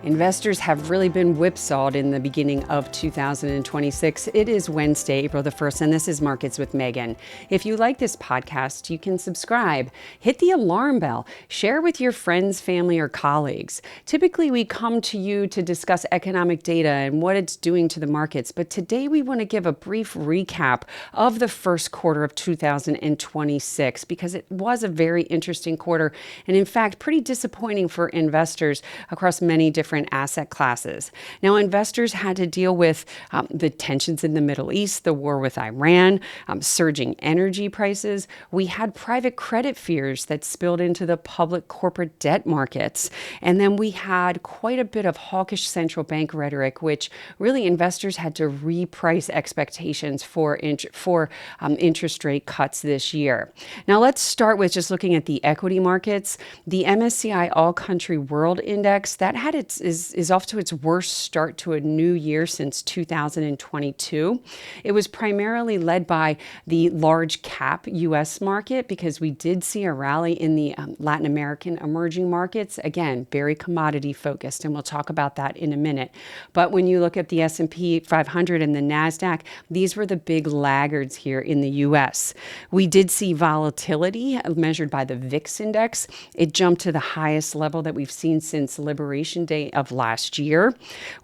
Investors have really been whipsawed in the beginning of 2026. It is Wednesday, April the 1st, and this is Markets with Megan. If you like this podcast, you can subscribe, hit the alarm bell, share with your friends, family, or colleagues. Typically, we come to you to discuss economic data and what it's doing to the markets, but today we want to give a brief recap of the first quarter of 2026 because it was a very interesting quarter and, in fact, pretty disappointing for investors across many different asset classes. Now, investors had to deal with the tensions in the Middle East, the war with Iran, surging energy prices. We had private credit fears that spilled into the public corporate debt markets. And then we had quite a bit of hawkish central bank rhetoric, which really investors had to reprice expectations for interest rate cuts this year. Now, let's start with just looking at the equity markets. The MSCI All Country World Index, that had is off to its worst start to a new year since 2022. It was primarily led by the large cap U.S. market because we did see a rally in the Latin American emerging markets. Again, very commodity focused, and we'll talk about that in a minute. But when you look at the S&P 500 and the NASDAQ, these were the big laggards here in the U.S. We did see volatility measured by the VIX index. It jumped to the highest level that we've seen since Liberation Day of last year.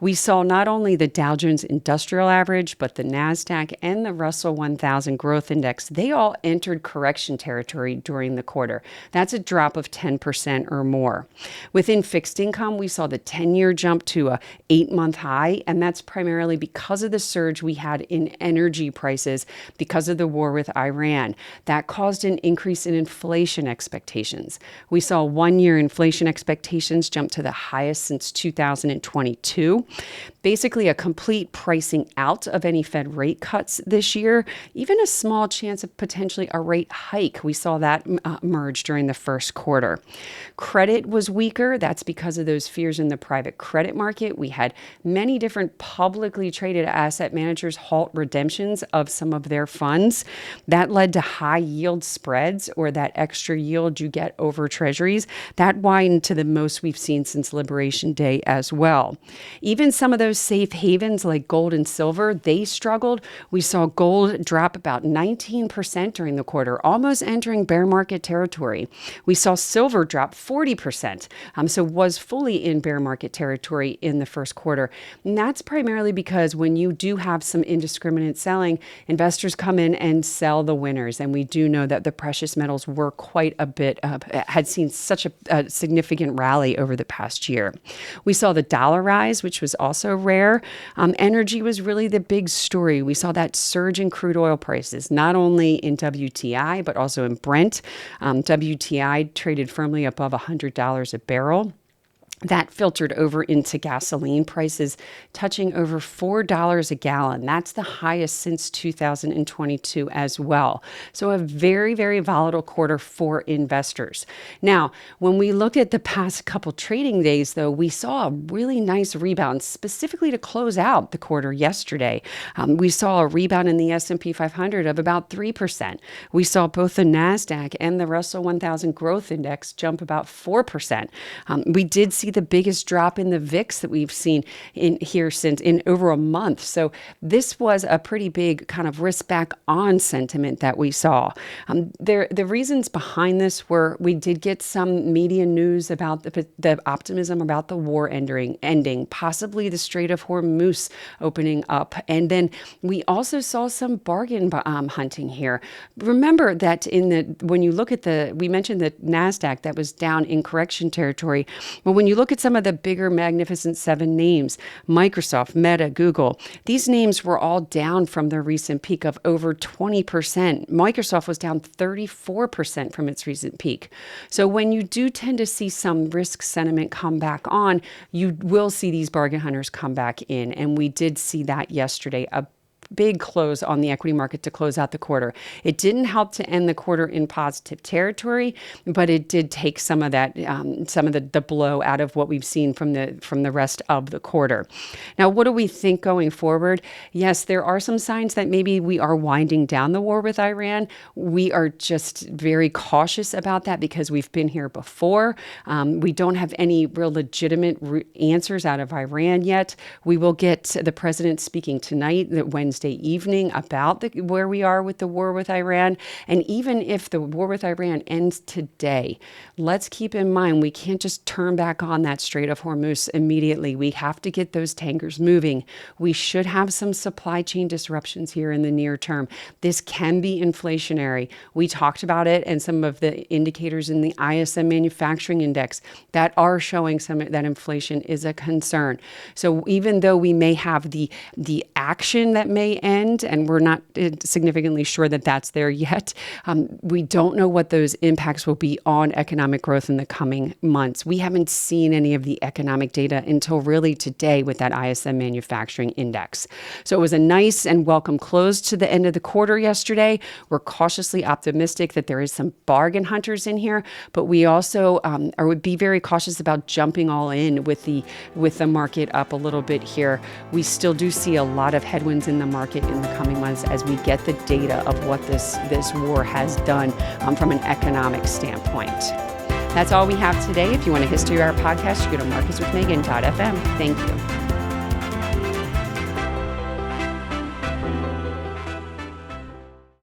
We saw not only the Dow Jones Industrial Average, but the NASDAQ and the Russell 1000 Growth Index. They all entered correction territory during the quarter. That's a drop of 10% or more. Within fixed income, we saw the 10-year jump to a 8-month high, and that's primarily because of the surge we had in energy prices because of the war with Iran. That caused an increase in inflation expectations. We saw 1-year inflation expectations jump to the highest since 2022. Basically, a complete pricing out of any Fed rate cuts this year, even a small chance of potentially a rate hike. We saw that emerge during the first quarter. Credit was weaker. That's because of those fears in the private credit market. We had many different publicly traded asset managers halt redemptions of some of their funds. That led to high yield spreads, or that extra yield you get over treasuries. That widened to the most we've seen since Liberation Day as well. Even some of those safe havens like gold and silver, they struggled. We saw gold drop about 19% during the quarter, almost entering bear market territory. We saw silver drop 40%, so was fully in bear market territory in the first quarter. And that's primarily because when you do have some indiscriminate selling, investors come in and sell the winners. And we do know that the precious metals were quite a bit, had seen such a significant rally over the past year. We saw the dollar rise, which was also rare. Energy was really the big story. We saw that surge in crude oil prices, not only in WTI, but also in Brent. WTI traded firmly above $100 a barrel. That filtered over into gasoline prices, touching over $4 a gallon. That's the highest since 2022 as well. So a very, very volatile quarter for investors. Now, when we look at the past couple trading days, though, we saw a really nice rebound, specifically to close out the quarter yesterday. We saw a rebound in the S&P 500 of about 3%. We saw both the NASDAQ and the Russell 1000 Growth Index jump about 4%. We did see the biggest drop in the VIX that we've seen in here since in over a month. So this was a pretty big kind of risk back on sentiment that we saw. The reasons behind this were we did get some media news about the optimism about the war ending, possibly the Strait of Hormuz opening up. And then we also saw some bargain hunting here. Remember that when you look at we mentioned the NASDAQ that was down in correction territory. But when you look at some of the bigger Magnificent Seven names, Microsoft, Meta, Google, these names were all down from their recent peak of over 20%. Microsoft was down 34% from its recent peak. So when you do tend to see some risk sentiment come back on, you will see these bargain hunters come back in. And we did see that yesterday, a big close on the equity market to close out the quarter. It didn't help to end the quarter in positive territory, but it did take some of that, some of the blow out of what we've seen from the rest of the quarter. Now, what do we think going forward? Yes, there are some signs that maybe we are winding down the war with Iran. We are just very cautious about that because we've been here before. We don't have any real legitimate answers out of Iran yet. We will get the president speaking tonight, Wednesday evening, about where we are with the war with Iran. And even if the war with Iran ends today, let's keep in mind we can't just turn back on that Strait of Hormuz immediately. We have to get those tankers moving. We should have some supply chain disruptions here in the near term. This can be inflationary. We talked about it and some of the indicators in the ISM manufacturing index that are showing some that inflation is a concern. So even though we may have the action that may end, and we're not significantly sure that that's there yet, we don't know what those impacts will be on economic growth in the coming months. We haven't seen any of the economic data until really today with that ISM manufacturing index. So it was a nice and welcome close to the end of the quarter yesterday. We're cautiously optimistic that there is some bargain hunters in here, but we also would be very cautious about jumping all in with the market up a little bit here. We still do see a lot of headwinds in the market in the coming months as we get the data of what this war has done from an economic standpoint. That's all we have today. If you want a history of our podcast, you go to marketswithmegan.fm. Thank you.